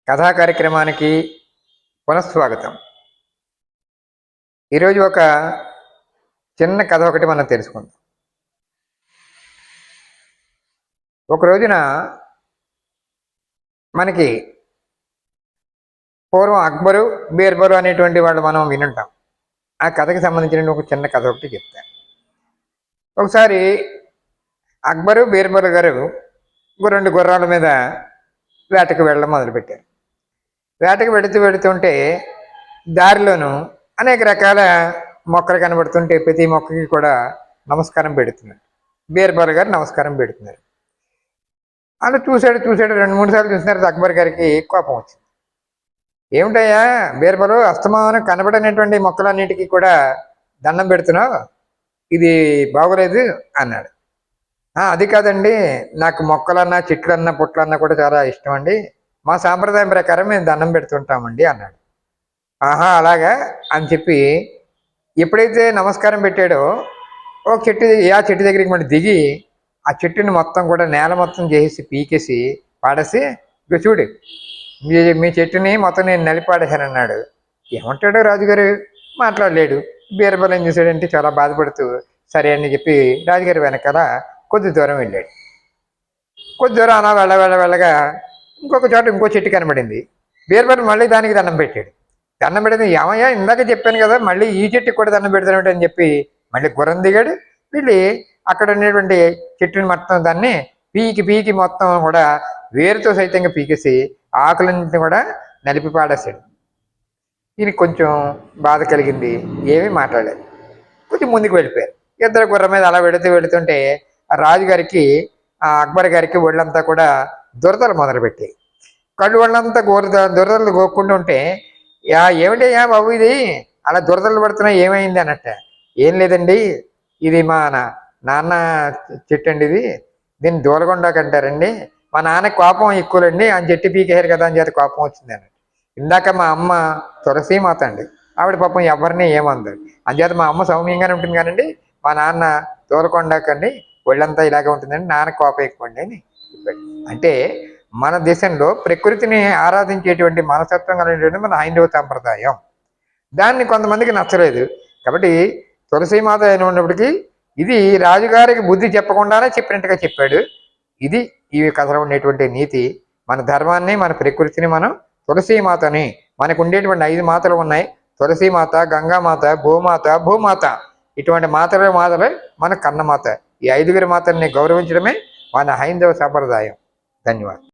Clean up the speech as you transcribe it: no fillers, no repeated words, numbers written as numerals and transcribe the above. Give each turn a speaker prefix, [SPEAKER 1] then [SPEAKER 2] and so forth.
[SPEAKER 1] కథా కార్యక్రమానికి పునఃస్వాగతం. ఈరోజు ఒక చిన్న కథ ఒకటి మనం తెలుసుకుందాం. ఒక రోజున మనకి పూర్వం అక్బరు బీర్బలు అనేటువంటి వాళ్ళు మనం వినుంటాం. ఆ కథకి సంబంధించిన ఒక చిన్న కథ ఒకటి చెప్తాను. ఒకసారి అక్బరు బీర్బలు గారు రెండు గుర్రాల మీద వేటకు వెళ్ళడం మొదలుపెట్టారు. వేటకు వెడుతుంటే దారిలోనూ అనేక రకాల మొక్కలు కనబడుతుంటే ప్రతి మొక్కకి కూడా నమస్కారం పెడుతున్నారు. బీర్బల్ గారు నమస్కారం పెడుతున్నారు. అలా చూశాడు 2-3 సార్లు చూసిన తర్వాత అక్బర్ గారికి కోపం వచ్చింది. ఏమిటయ్యా బీర్బలు, అస్తమానం కనబడినటువంటి మొక్కలన్నిటికీ కూడా దండం పెడుతున్నావు, ఇది బాగోలేదు అన్నాడు. అది కాదండి, నాకు మొక్కలన్నా చెట్లన్నా పుట్లన్నా కూడా చాలా ఇష్టం అండి, మా సాంప్రదాయం ప్రకారం మేము దండం పెడుతుంటామండి అన్నాడు. ఆహా అలాగా అని చెప్పి ఎప్పుడైతే నమస్కారం పెట్టాడో ఒక చెట్టు దగ్గరికి మళ్ళీ దిగి ఆ చెట్టుని మొత్తం కూడా నేల మొత్తం చేసి పీకేసి పాడేసి, చూడు మీ చెట్టుని మొత్తం నేను నలిపాడేశాను అన్నాడు. ఏమంటాడు రాజుగారు? మాట్లాడలేడు. బీర్బల్ ఏం చేశాడంటే చాలా బాధపడుతూ సరే అని చెప్పి రాజుగారి వెనకాల కొద్ది దూరం వెళ్ళాడు. కొద్ది దూరం అలా వెళ్ళగా ఇంకొక చోట ఇంకో చెట్టు కనబడింది. బీర్బల్ మళ్ళీ దానికి దండం పెట్టాడు. దండం పెడితే ఏమయ్యా ఇందాక చెప్పాను కదా, మళ్ళీ ఈ చెట్టుకి కూడా దండం పెడతానంటే అని చెప్పి మళ్ళీ గుర్రం దిగాడు. వెళ్ళి అక్కడ ఉన్నటువంటి చెట్టుని మొత్తం దాన్ని పీకి మొత్తం కూడా వేరుతో సైతంగా పీకేసి ఆకులన్నింటినీ కూడా నలిపి పాడేశాడు. ఈయనకి కొంచెం బాధ కలిగింది, ఏమీ మాట్లాడలేదు. కొంచెం ముందుకు వెళ్ళిపోయారు. ఇద్దరు గుర్రం మీద అలా వెళుతుంటే రాజుగారికి అక్బర్ గారికి ఒళ్ళంతా కూడా దురదలు మొదలుపెట్టాయి. కళ్ళు ఒళ్ళంతా దురదలు గోక్కుంటూ ఉంటే ఏమిటయ్యా బాబు ఇది అలా దురదలు పడుతున్నాయి, ఏమైంది అన్నట్ట. ఏం లేదండి, ఇది మా నాన్న చెట్టు అండి, దీన్ని దూలగొండకంటారండి, మా నాన్నకి కోపం ఎక్కువలండి, అని చెట్టు పీకేశారు కదా అని చేత కోపం వచ్చింది అన్నట్టు. ఇందాక మా అమ్మ తులసీమాత అండి, ఆవిడ పాపం ఎవరిని ఏమందరు, అంచేత మా అమ్మ సౌమ్యంగానే ఉంటుంది కానండి, మా నాన్న దూలకొండకండి ఒళ్ళంతా ఇలాగే ఉంటుందండి, నాన్న కోపం ఎక్కువండి అని చెప్పాడు. అంటే మన దేశంలో ప్రకృతిని ఆరాధించేటువంటి మనస్తత్వం కలిగినటువంటి మన హైందవ సాంప్రదాయం. దాన్ని కొంతమందికి నచ్చలేదు. కాబట్టి తులసీమాత అయిన ఉన్నప్పటికీ ఇది రాజుగారికి బుద్ధి చెప్పకుండానే చెప్పినట్టుగా చెప్పాడు. ఇది ఈ కథలో ఉండేటువంటి నీతి. మన ధర్మాన్ని, మన ప్రకృతిని మనం తులసీమాతని, మనకు ఉండేటువంటి 5 మాతలు ఉన్నాయి. తులసీమాత, గంగామాత, భూమాత, భూమాత, ఇటువంటి మాతలే మన కన్నమాత. ఈ 5 మాతల్ని గౌరవించడమే మన హైందవ సాంప్రదాయం. ధన్యవాదాలు.